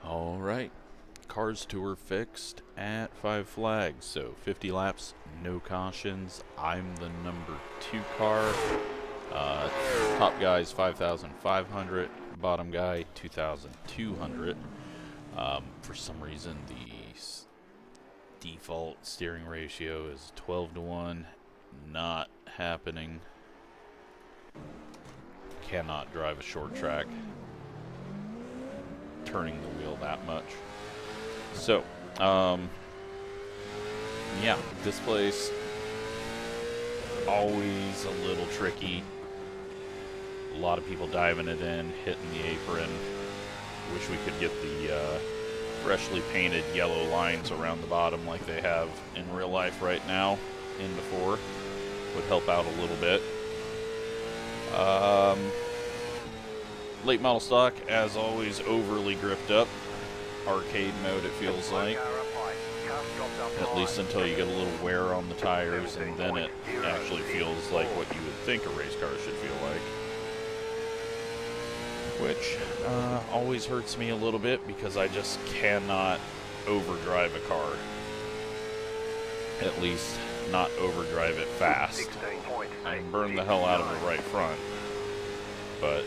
Alright, Cars Tour fixed at 5 flags, so 50 laps, no cautions. I'm the number 2 car. Top guy's 5,500, bottom guy 2,200. For some reason the default steering ratio is 12-to-1, not happening. Cannot drive a short track turning the wheel that much. So, yeah, this place always a little tricky. A lot of people diving it in, hitting the apron. Wish we could get the freshly painted yellow lines around the bottom like they have in real life right now in the 4. Would help out a little bit. Late model stock, as always, overly gripped up. Arcade mode, it feels like. At least until you get a little wear on the tires, and then it actually feels like what you would think a race car should feel like. Which always hurts me a little bit because I just cannot overdrive a car. At least not overdrive it fast. I can burn the hell out of the right front, but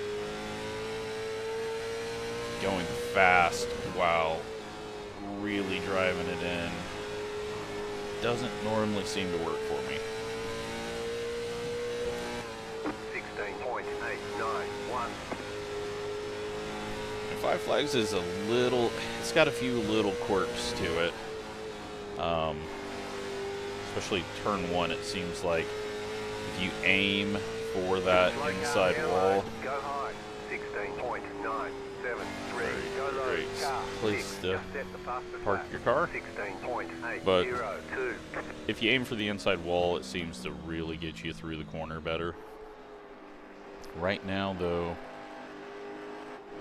going fast while really driving it in doesn't normally seem to work for me. 16.891. And 5 flags is a little, it's got a few little quirks to it. Especially turn 1, it seems like if you aim for that inside wall, Go high. 16.973. great place to park your car. 16.802. But if you aim for the inside wall, it seems to really get you through the corner better. Right now, though,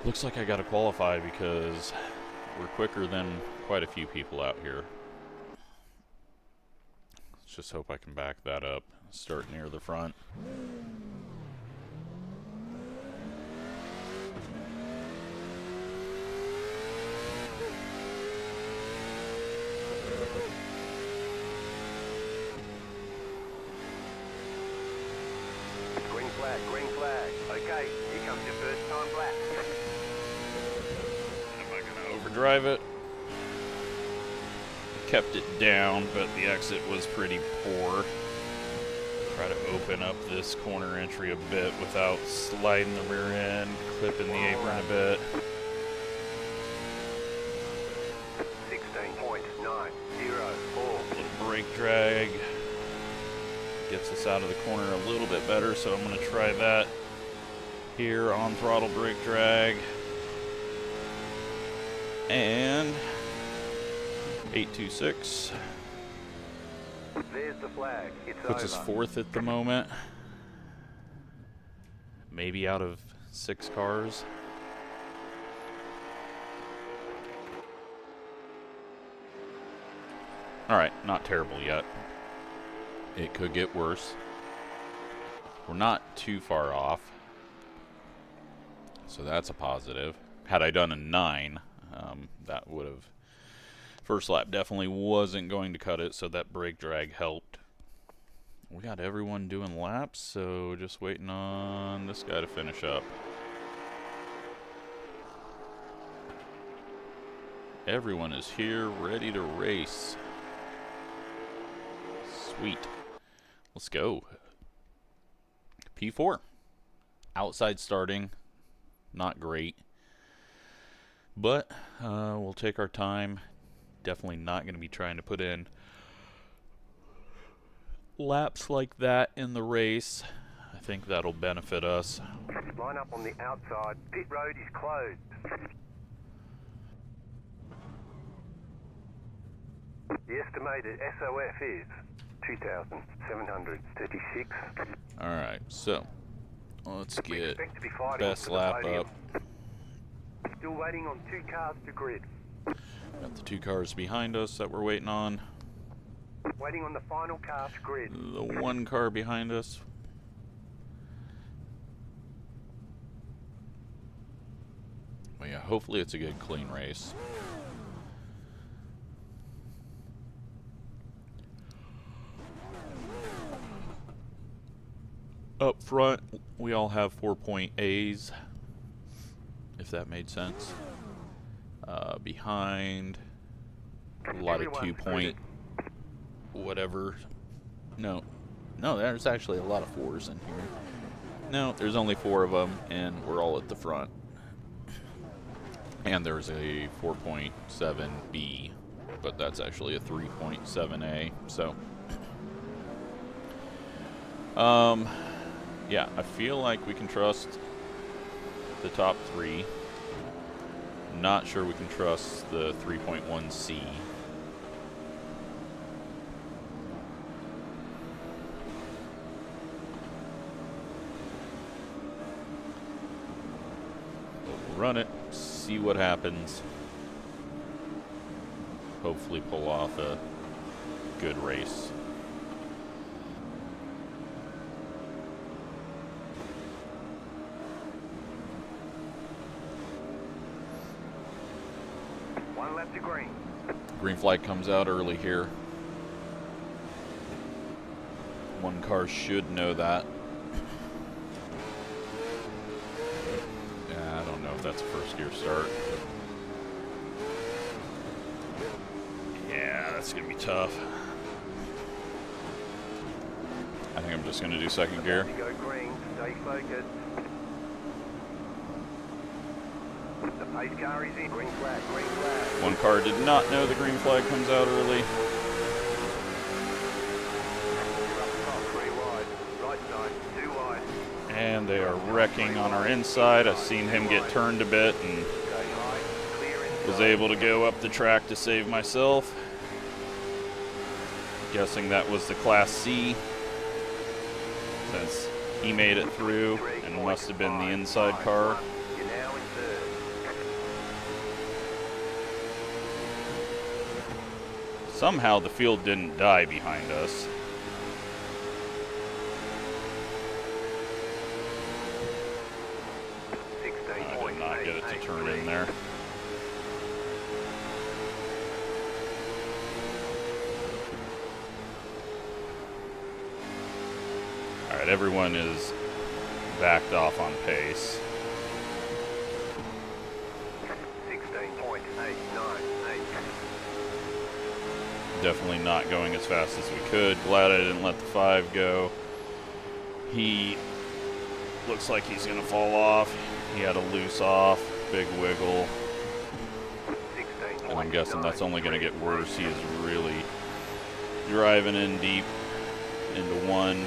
looks like I got to qualify because we're quicker than quite a few people out here. Let's just hope I can back that up. Start near the front. Green flag, green flag. Okay, here comes your first time black. Am I going to overdrive it? Kept it down, but the exit was pretty poor. Try to open up this corner entry a bit without sliding the rear end, clipping the apron a bit. 16.904. Little brake drag gets us out of the corner a little bit better, so I'm going to try that here on throttle brake drag. And 826 There's the flag. It's puts us over. 4th at the moment. Maybe out of 6 cars. Alright, not terrible yet. It could get worse. We're not too far off, so that's a positive. Had I done a 9, that would have... First lap definitely wasn't going to cut it, so that brake drag helped. We got everyone doing laps, so just waiting on this guy to finish up. Everyone is here, ready to race. Sweet. Let's go. P4. Outside starting. Not great. But we'll take our time. Definitely not going to be trying to put in laps like that in the race. I think that'll benefit us. Line up on the outside. Pit road is closed. The estimated SOF is 2,736. Alright, so let's We get expect to be fighting best for the lap podium. up. Still waiting on 2 cars to grid. Got the 2 cars behind us that we're waiting on. Waiting on the final car to grid. The 1 car behind us. But yeah, hopefully it's a good, clean race. Up front, we all have 4-point A's, if that made sense. Behind, a lot of 2-point whatever. No, there's actually a lot of 4s in here. No, there's only 4 of them, and we're all at the front. And there's a 4.7B, but that's actually a 3.7A, so. Yeah, I feel like we can trust the top 3. Not sure we can trust the 3.1C. We'll run it, see what happens. Hopefully pull off a good race. One left to green. Green flag comes out early here. One car should know that. Yeah, I don't know if that's a first gear start. Yeah, that's gonna be tough. I think I'm just gonna do second gear. Go green, stay focused. The pace car is in. Green flag, green flag. One car did not know the green flag comes out early. You're up top, 3 wide. Right side, 2 wide. And they are wrecking on our inside. I've seen him get turned a bit and Stay high, clear inside. was able to go up the track to save myself. Guessing that was the Class C, since he made it through and must have been the inside car. You're now in third. Somehow the field didn't die behind us. I did not get it to turn in there. Alright, everyone is backed off on pace. 16.898. Definitely not going as fast as we could. Glad I didn't let the 5 go. He looks like he's going to fall off. He had a loose off, big wiggle. And I'm guessing that's only going to get worse. He is really driving in deep into 1.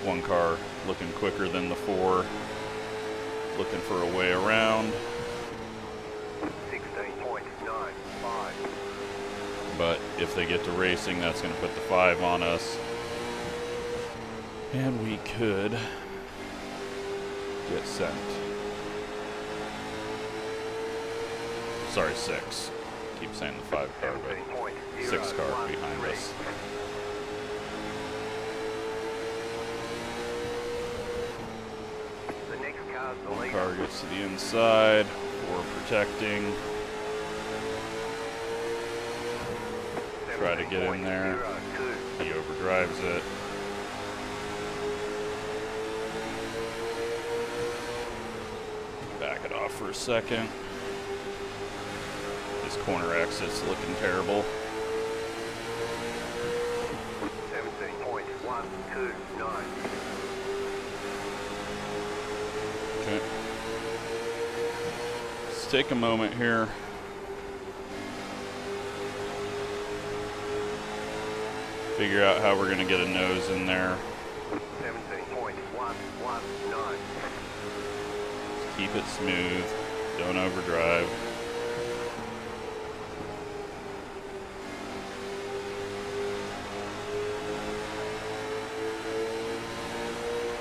One car looking quicker than the 4. Looking for a way around. 16.95. But if they get to racing, that's going to put the 5 on us. And we could get sent. Sorry, 6. Keep saying the 5 car, but 6 car behind us. The next car's the One leader. car gets to the inside. 4 protecting. Try to get in there. 17.02. He overdrives it. Back it off for a second. This corner exit's looking terrible. 17.129. Okay. Let's take a moment here. Figure out how we're going to get a nose in there. 17.119. Keep it smooth. Don't overdrive.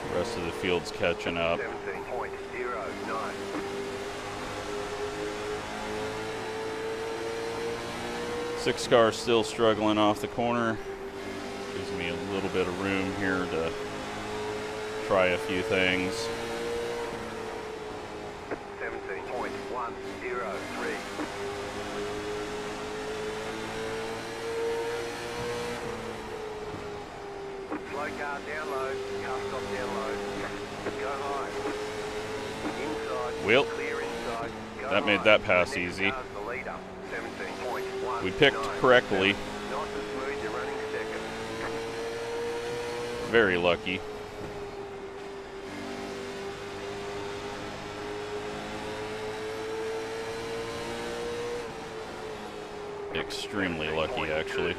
The rest of the field's catching up. 17.09. 6 car still struggling off the corner. Gives me a little bit of room here to try a few things. Slow car down low, car stop down low. Go high. Inside, Well, clear inside. Go that made high. that pass The next easy. car's the leader, 17.1. We picked correctly. Nice and smooth, you're running second. Very lucky. Extremely lucky, actually. 0-1.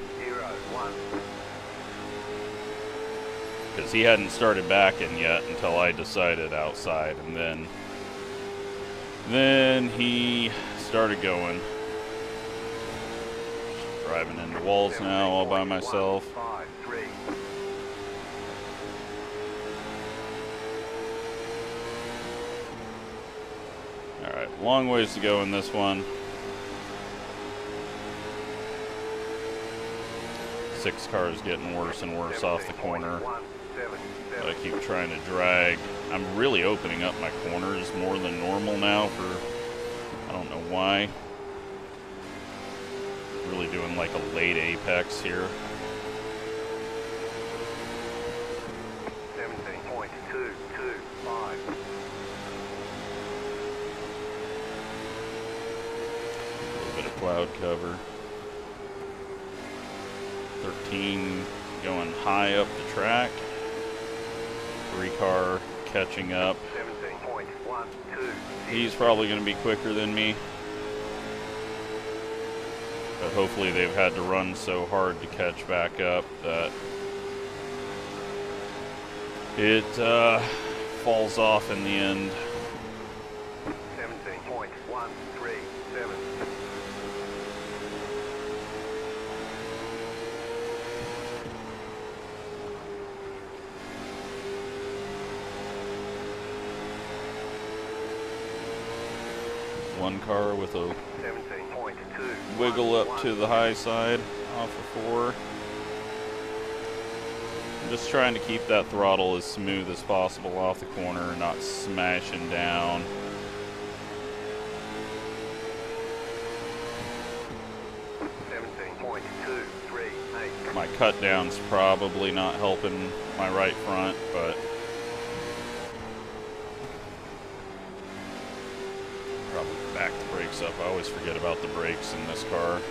Because he hadn't started backing yet until I decided outside, and then he started going. Driving into walls now all by myself. 5-3. Alright, long ways to go in this one. 6 cars getting worse and worse off the corner. But I keep trying to drag. I'm really opening up my corners more than normal now for, I don't know why. Really doing like a late apex here. 17.225. A little bit of cloud cover. 13 going high up the track. 3 car catching up. 17.12. He's probably going to be quicker than me. But hopefully they've had to run so hard to catch back up that it falls off in the end. 17.137. One car with a 17.2. wiggle up to the high side off of 4. I'm just trying to keep that throttle as smooth as possible off the corner, not smashing down. My cut down's probably not helping my right front, but probably back the brakes up. I always forget about the brakes in this car.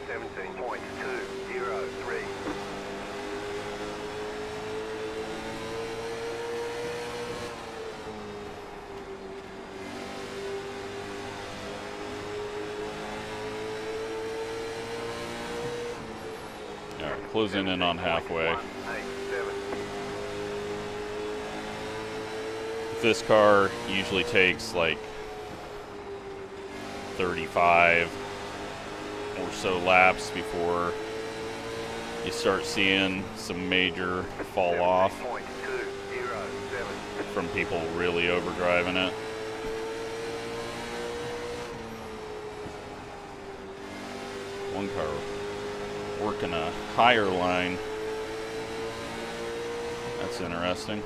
17.203. Alright, closing in on halfway. This car usually takes like 35 or so laps before you start seeing some major fall off from people really overdriving it. One car working a higher line. That's interesting.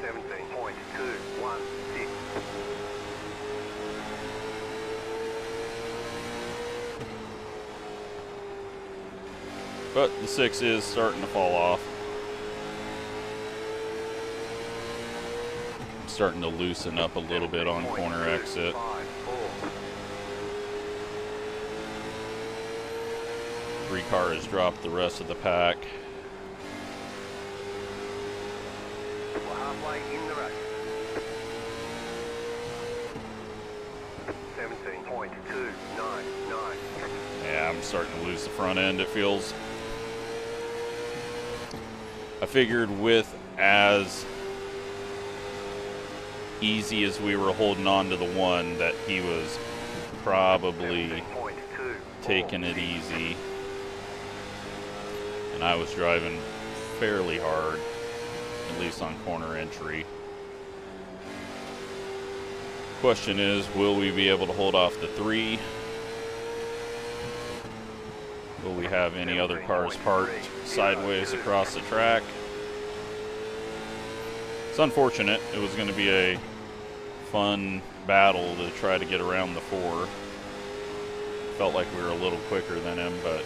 17.216. But the 6 is starting to fall off. I'm starting to loosen up a little bit on corner exit. 3 car has dropped the rest of the pack. We're halfway in the race. 17.299. Yeah, I'm starting to lose the front end, it feels. I figured with as easy as we were holding on to the 1 that he was probably taking it easy. And I was driving fairly hard, at least on corner entry. Question is, will we be able to hold off the 3? Will we have any other cars parked sideways across the track? It's unfortunate. It was going to be a fun battle to try to get around the 4. Felt like we were a little quicker than him, but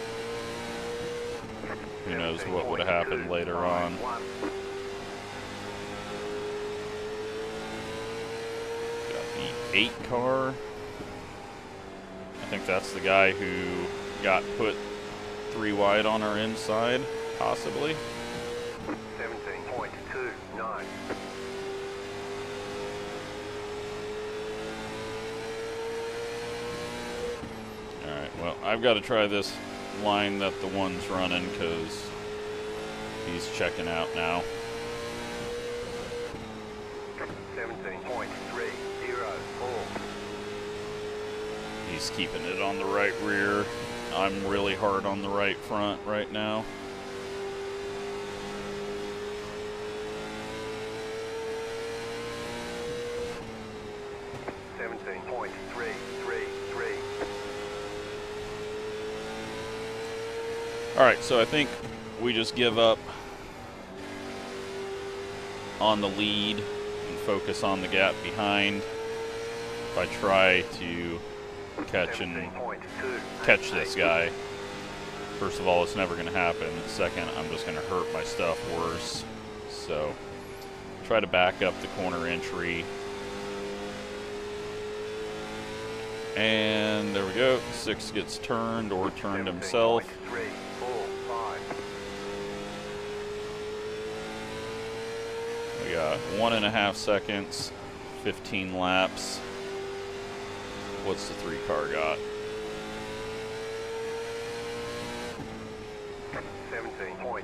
who knows what would have happened later on. Got the 8 car. I think that's the guy who got put 3 wide on our inside, possibly. 17.29. Alright, well, I've got to try this line that the one's running because he's checking out now. 17.304. He's keeping it on the right rear. I'm really hard on the right front right now. Alright, so I think we just give up on the lead and focus on the gap behind. If I try to catch this guy, first of all, it's never going to happen. Second, I'm just going to hurt my stuff worse. So, try to back up the corner entry. And there we go. 6 gets turned or turned himself. We got 1.5 seconds, 15 laps. What's the 3 car got? 17.39.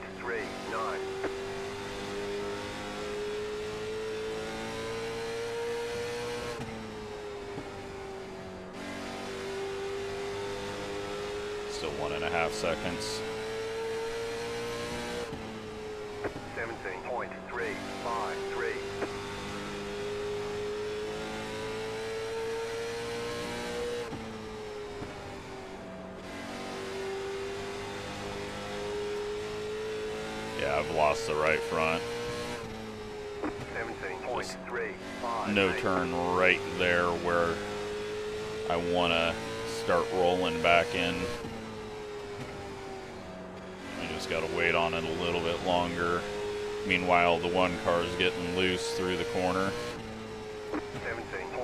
Still 1.5 seconds. 17.353. Yeah, I've lost the right front. 17.35. No turn right there where I want to start rolling back in. I just got to wait on it a little bit longer. Meanwhile, the 1 car is getting loose through the corner.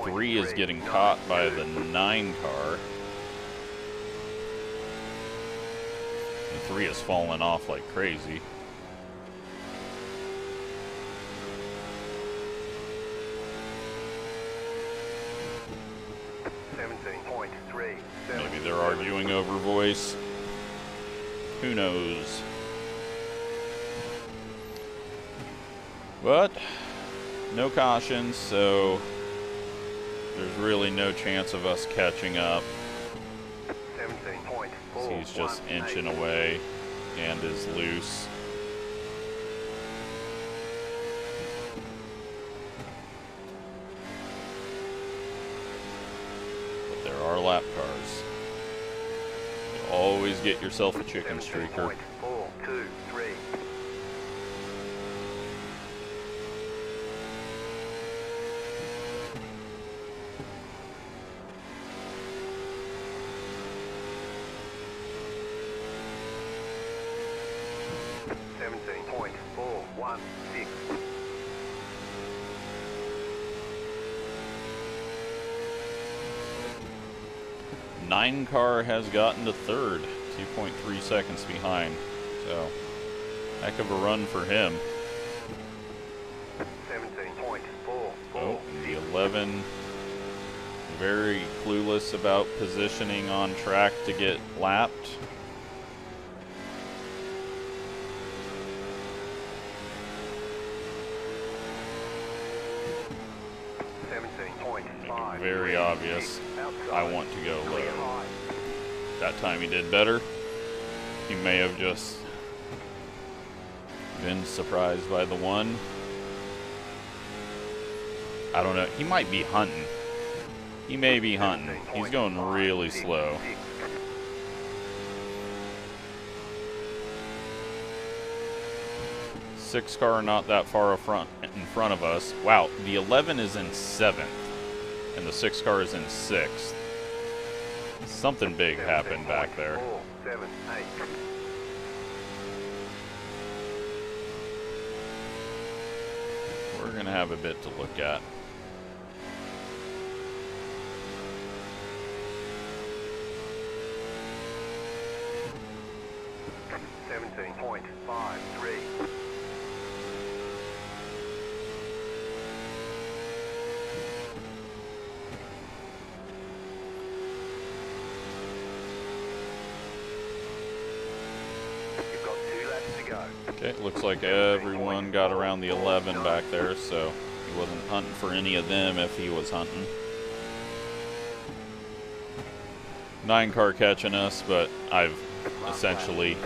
3 is getting caught by the 9 car. And 3 is falling off like crazy. Maybe they're arguing over voice. Who knows? But no cautions, so there's really no chance of us catching up. He's just inching away and is loose. But there are lap cars. You always get yourself a chicken streaker. 423. Nine car has gotten to third, 2.3 seconds behind. So, heck of a run for him. 17.4. Oh, the 11, very clueless about positioning on track to get lapped. Very obvious. I want to go low. That time he did better. He may have just been surprised by the 1. I don't know. He might be hunting. He may be hunting. He's going really slow. Six car not that far in front of us. Wow, the 11 is in 7th. and the 6 car is in 6th. Something big happened back there. 4, 7, 8. We're going to have a bit to look at. Okay, looks like everyone got around the 11 back there, so he wasn't hunting for any of them if he was hunting. 9 car catching us, but I've essentially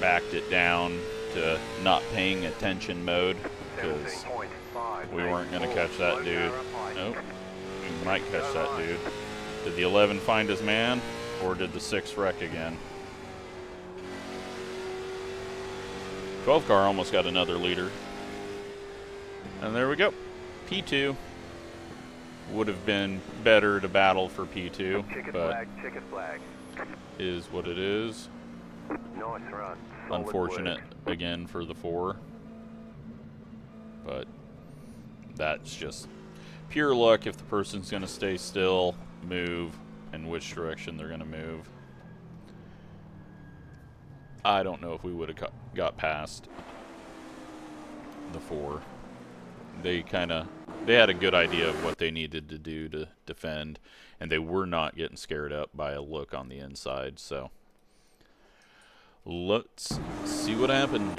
backed it down to not paying attention mode because we weren't going to catch that dude. Nope, we might catch that dude. Did the 11 find his man, or did the 6 wreck again? 12 car almost got another leader. And there we go. P2 would have been better to battle for P2, but is what it is. Nice run. Unfortunate again for the 4. But that's just pure luck if the person's going to stay still, move, and which direction they're going to move. I don't know if we would have got past the 4. They had a good idea of what they needed to do to defend, and they were not getting scared up by a look on the inside. So let's see what happened.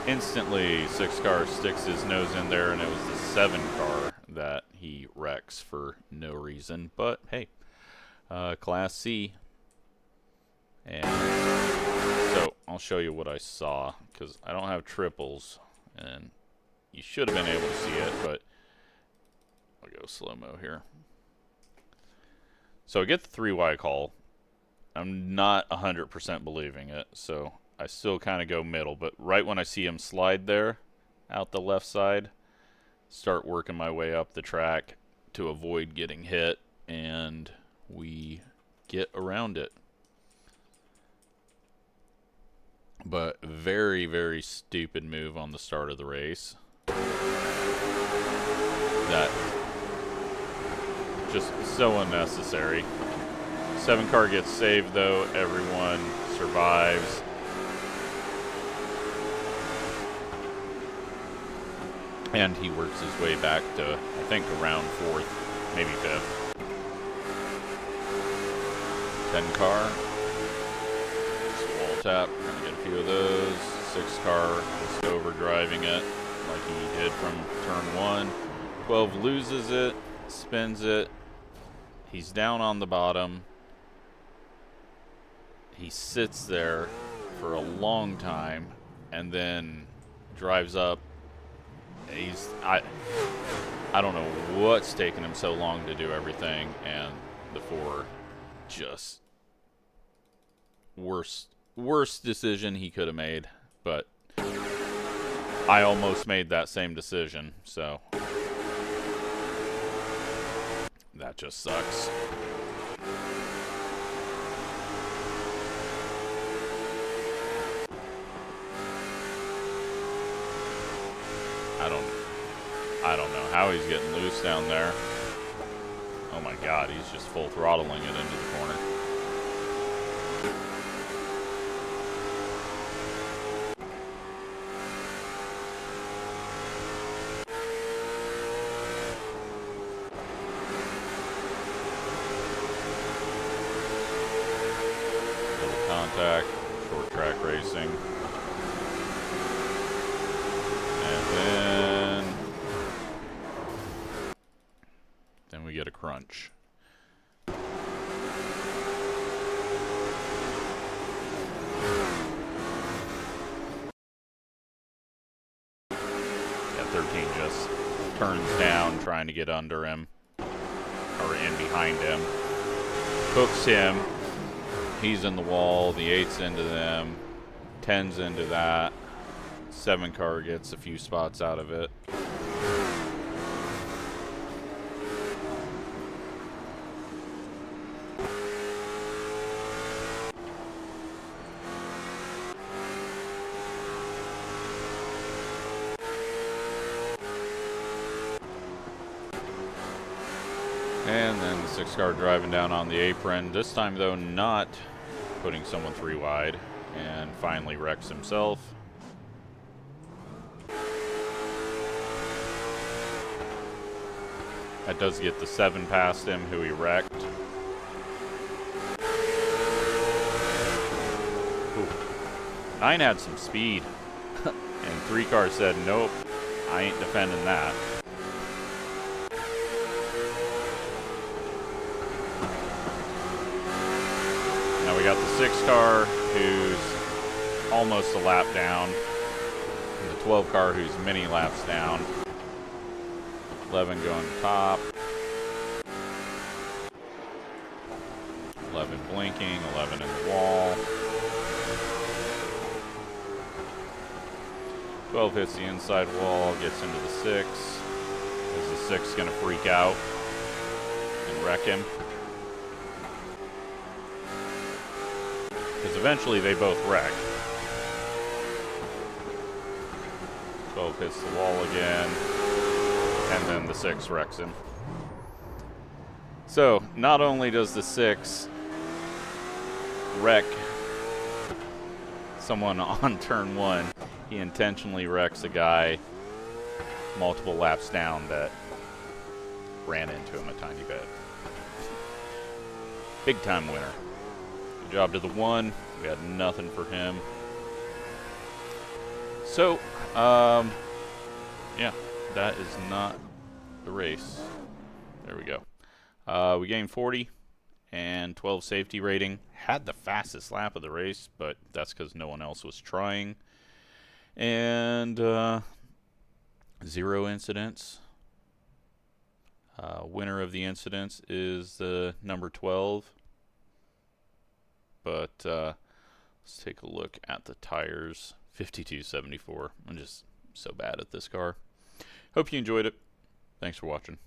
Instantly, 6 car sticks his nose in there, and it was the 7 car that he wrecks for no reason. But hey, Class C. And so I'll show you what I saw, because I don't have triples, and you should have been able to see it, but I'll go slow-mo here. So I get the 3Y call. I'm not 100% believing it, so I still kind of go middle, but right when I see him slide there out the left side, start working my way up the track to avoid getting hit, and we get around it. But very, very stupid move on the start of the race. That just so unnecessary. 7 car gets saved though, everyone survives. And he works his way back to, I think, around 4th, maybe 5th. 10 car. Tap, we're gonna get a few of those. 6 car just over driving it like he did from turn 1. 12 loses it, spins it. He's down on the bottom. He sits there for a long time and then drives up. I don't know what's taking him so long to do everything, and the 4 just worst decision he could have made, but I almost made that same decision, so that just sucks. I don't know how he's getting loose down there. Oh my god, he's just full throttling it into the corner. Contact, short track racing, and then we get a crunch. Yeah, 13 just turns down trying to get under him, or in behind him, hooks him. He's in the wall, the 8's into them, 10's into that, 7 car gets a few spots out of it. And then the 6 car driving down on the apron. This time, though, not putting someone 3 wide. And finally wrecks himself. That does get the 7 past him, who he wrecked. Ooh. 9 had some speed. And 3 car said, nope, I ain't defending that. Now we got the 6 car, who's almost a lap down. And the 12 car, who's many laps down. 11 going top. 11 blinking, 11 in the wall. 12 hits the inside wall, gets into the 6. Is the 6 going to freak out and wreck him? Because eventually they both wreck. 12 hits the wall again. And then the 6 wrecks him. So, not only does the 6 wreck someone on turn 1, he intentionally wrecks a guy multiple laps down that ran into him a tiny bit. Big time winner. Good job to the 1. We had nothing for him. So, yeah. That is not the race. There we go. We gained 40 and 12 safety rating. Had the fastest lap of the race, but that's because no one else was trying. And 0 incidents. Winner of the incidents is the number 12. But let's take a look at the tires. 5274. I'm just so bad at this car. Hope you enjoyed it. Thanks for watching.